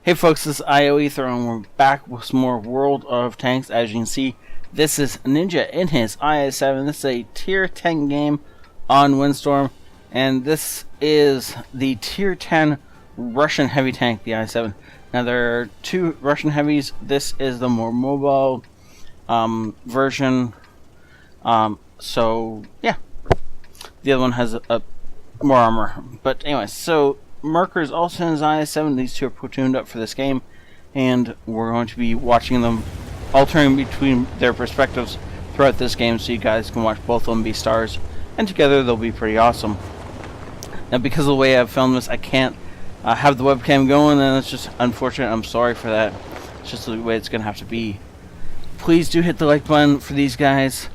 Hey folks, this is ioEther and we're back with some more World of Tanks. As you can see, this is Ninja in his IS-7. This is a tier 10 game on Windstorm, and this is the tier 10 Russian heavy tank, the IS-7. Now there are two Russian heavies. This is the more mobile version. So yeah, the other one has a more armor. But anyway, so Merker is also in his IS-7. These two are platooned up for this game, and we're going to be watching them alternating between their perspectives throughout this game, so you guys can watch both of them be stars, and together they'll be pretty awesome. Now, because of the way I've filmed this, I can't have the webcam going, and it's just unfortunate. I'm sorry for that. It's just the way it's going to have to be. Please do hit the like button for these guys.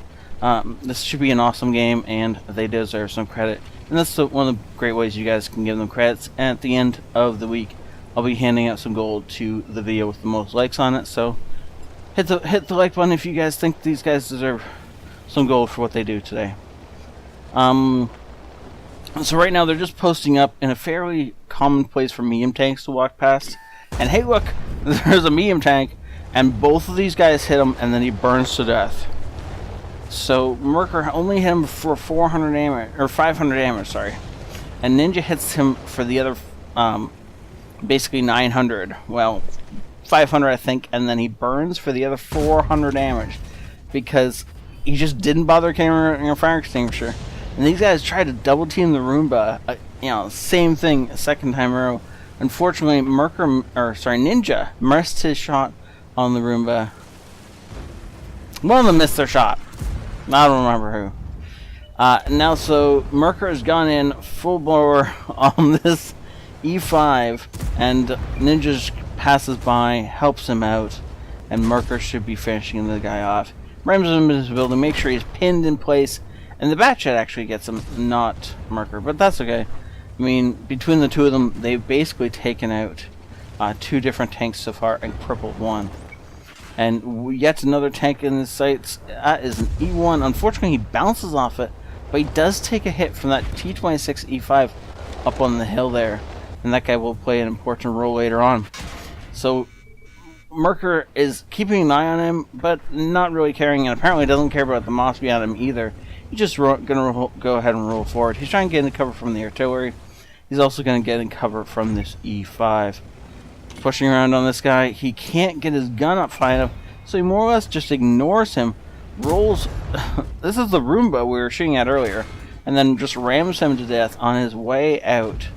This should be an awesome game, and they deserve some credit. And that's one of the great ways you guys can give them credits. And at the end of the week, I'll be handing out some gold to the video with the most likes on it. So hit the like button if you guys think these guys deserve some gold for what they do today. So right now they're just posting up in a fairly common place for medium tanks to walk past. And hey, look, there's a medium tank, and both of these guys hit him, and then he burns to death. So Merker only hit him for 400 damage, or 500 damage, sorry, and Ninja hits him for the other, basically 900. Well, 500 I think, and then he burns for the other 400 damage because he just didn't bother carrying a fire extinguisher. And these guys tried to double team the Roomba, same thing a second time in a row. Unfortunately, Ninja missed his shot on the Roomba. One of them missed their shot. I don't remember who. Now, so Merker has gone in full blower on this E5, and Ninja passes by, helps him out, and Merker should be finishing the guy off. Rams him in his building, make sure he's pinned in place, and the Batchat actually gets him, not Merker, but that's okay. I mean, between the two of them, they've basically taken out two different tanks so far and crippled one. And yet another tank in the sights. That is an E1. Unfortunately, he bounces off it, but he does take a hit from that T-26 E5 up on the hill there. And that guy will play an important role later on. So Merker is keeping an eye on him, but not really caring, and apparently doesn't care about the moss behind him either. He's just going to go ahead and roll forward. He's trying to get into cover from the artillery. He's also going to get in cover from this E5. Pushing around on this guy, he can't get his gun up high enough, so he more or less just ignores him, rolls. This is the Roomba we were shooting at earlier, and then just rams him to death on his way out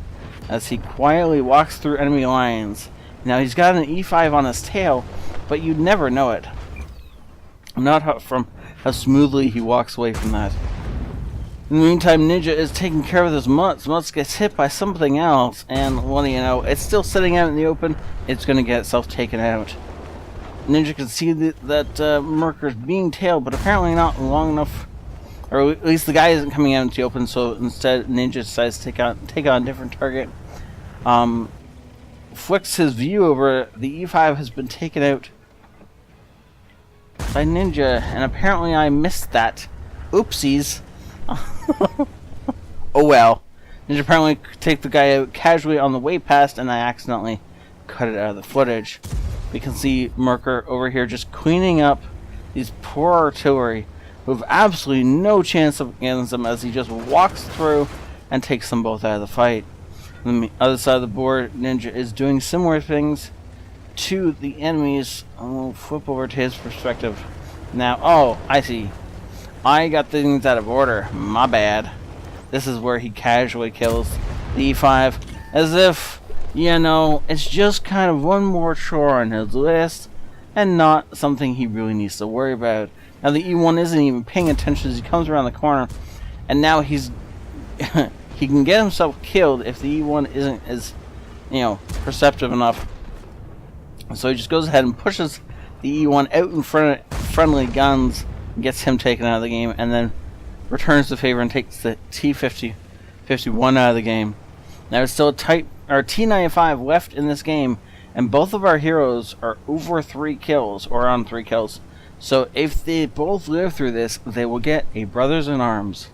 as he quietly walks through enemy lines. Now he's got an E5 on his tail, but you'd never know it. Not from how smoothly he walks away from that. In the meantime, Ninja is taking care of this Mutz. Mutz gets hit by something else, and what do you know, it's still sitting out in the open. It's going to get itself taken out. Ninja can see that Merker's being tailed, but apparently not long enough, or at least the guy isn't coming out into the open, so instead Ninja decides to take on a different target. Flicks his view over. The E5 has been taken out by Ninja, and apparently I missed that. Oopsies. Oh well. Ninja apparently take the guy out casually on the way past, and I accidentally cut it out of the footage. We can see Merker over here just cleaning up these poor artillery who have absolutely no chance against them as he just walks through and takes them both out of the fight. On the other side of the board, Ninja is doing similar things to the enemies. I'll flip over to his perspective now. Oh, I see. I got things out of order. My bad. This is where he casually kills the E5 as if, it's just kind of one more chore on his list and not something he really needs to worry about. Now the E1 isn't even paying attention as he comes around the corner, and now he's he can get himself killed if the E1 isn't as perceptive enough. So he just goes ahead and pushes the E1 out in front of friendly guns, gets him taken out of the game, and then returns the favor and takes the T-51 out of the game. Now there's still a T-95 left in this game, and both of our heroes are over 3 kills, or on 3 kills. So if they both live through this, they will get a Brothers in Arms.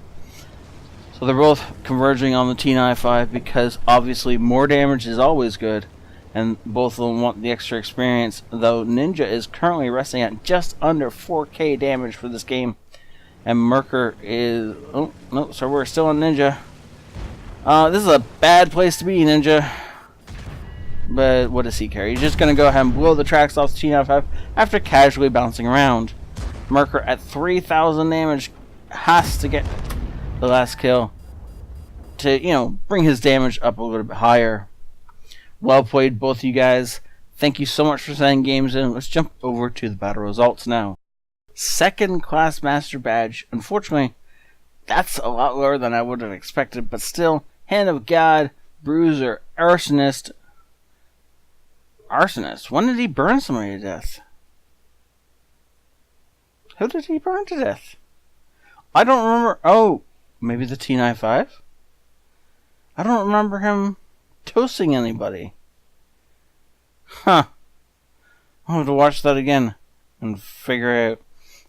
So they're both converging on the T-95 because obviously more damage is always good, and both of them want the extra experience, though Ninja is currently resting at just under 4k damage for this game, and Merker is... oh, no, so we're still on Ninja. This is a bad place to be, Ninja. But what does he care? He's just going to go ahead and blow the tracks off the T95 after casually bouncing around. Merker at 3,000 damage has to get the last kill to, you know, bring his damage up a little bit higher. Well played, both of you guys. Thank you so much for sending games in. Let's jump over to the battle results now. Second class master badge. Unfortunately, that's a lot lower than I would have expected, but still, Hand of God, Bruiser, Arsonist. Arsonist? When did he burn somebody to death? Who did he burn to death? I don't remember. Oh, maybe the T95? I don't remember him toasting anybody. Huh. I'll have to watch that again and figure out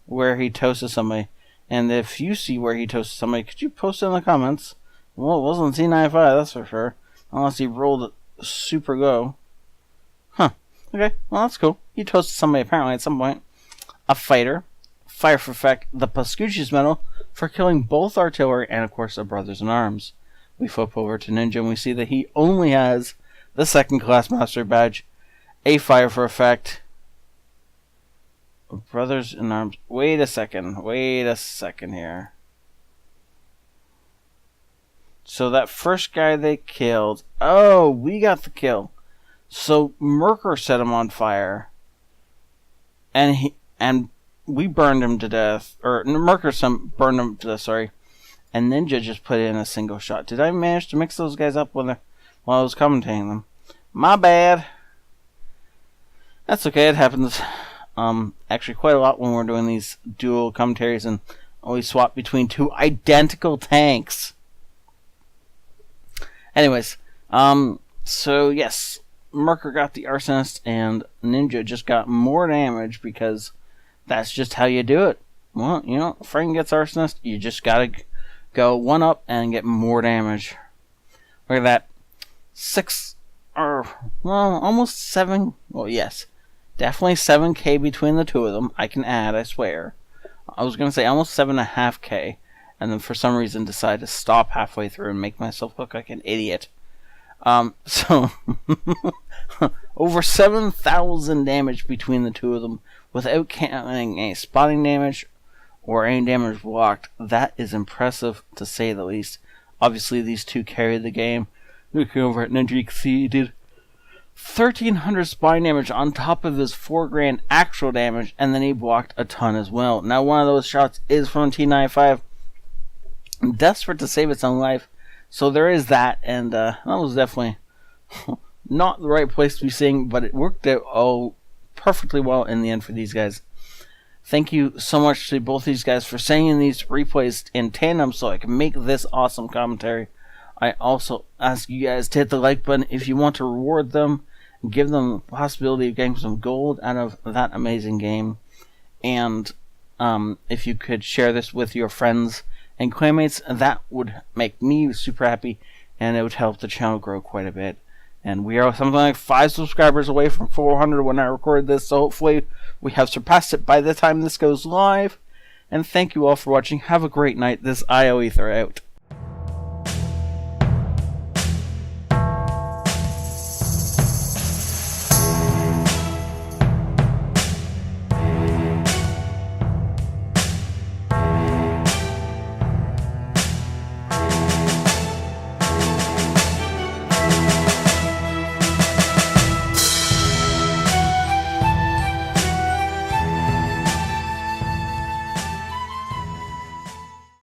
where he toasted somebody. And if you see where he toasted somebody, could you post it in the comments? Well, it wasn't T95, that's for sure. Unless he rolled it super low. Huh. Okay, well that's cool. He toasted somebody apparently at some point. A fighter. Fire for effect. The Pascucci's medal for killing both artillery and of course the brothers in arms. We flip over to Ninja and we see that he only has the second class master badge. A fire for effect. Brothers in arms. Wait a second here. So that first guy they killed. Oh, we got the kill. So Merker set him on fire. And we burned him to death. Or Merker burned him to death, sorry. And Ninja just put in a single shot. Did I manage to mix those guys up while I was commentating them? My bad. That's okay, it happens actually quite a lot when we're doing these dual commentaries and always swap between two identical tanks. Anyways, so yes, Merker got the Arsonist and Ninja just got more damage because that's just how you do it. Well, you know, Frank gets Arsonist, you just gotta go one up and get more damage. Look at that. 6, or, well, almost 7, well, yes. Definitely 7k between the two of them. I can add, I swear. I was gonna say almost 7.5k, and then for some reason decided to stop halfway through and make myself look like an idiot. So, over 7,000 damage between the two of them without counting any spotting damage or any damage blocked. That is impressive, to say the least. Obviously, these two carried the game. Looking over at Ninja, he did 1,300 spine damage on top of his 4 grand actual damage, and then he blocked a ton as well. Now, one of those shots is from T95, desperate to save its own life, so there is that, and that was definitely not the right place to be seeing, but it worked out all perfectly well in the end for these guys. Thank you so much to both these guys for sending these replays in tandem so I can make this awesome commentary. I also ask you guys to hit the like button if you want to reward them, give them the possibility of getting some gold out of that amazing game. And if you could share this with your friends and clanmates, that would make me super happy, and it would help the channel grow quite a bit. And we are something like 5 subscribers away from 400 when I recorded this, so hopefully we have surpassed it by the time this goes live. And thank you all for watching. Have a great night. This ioEther out.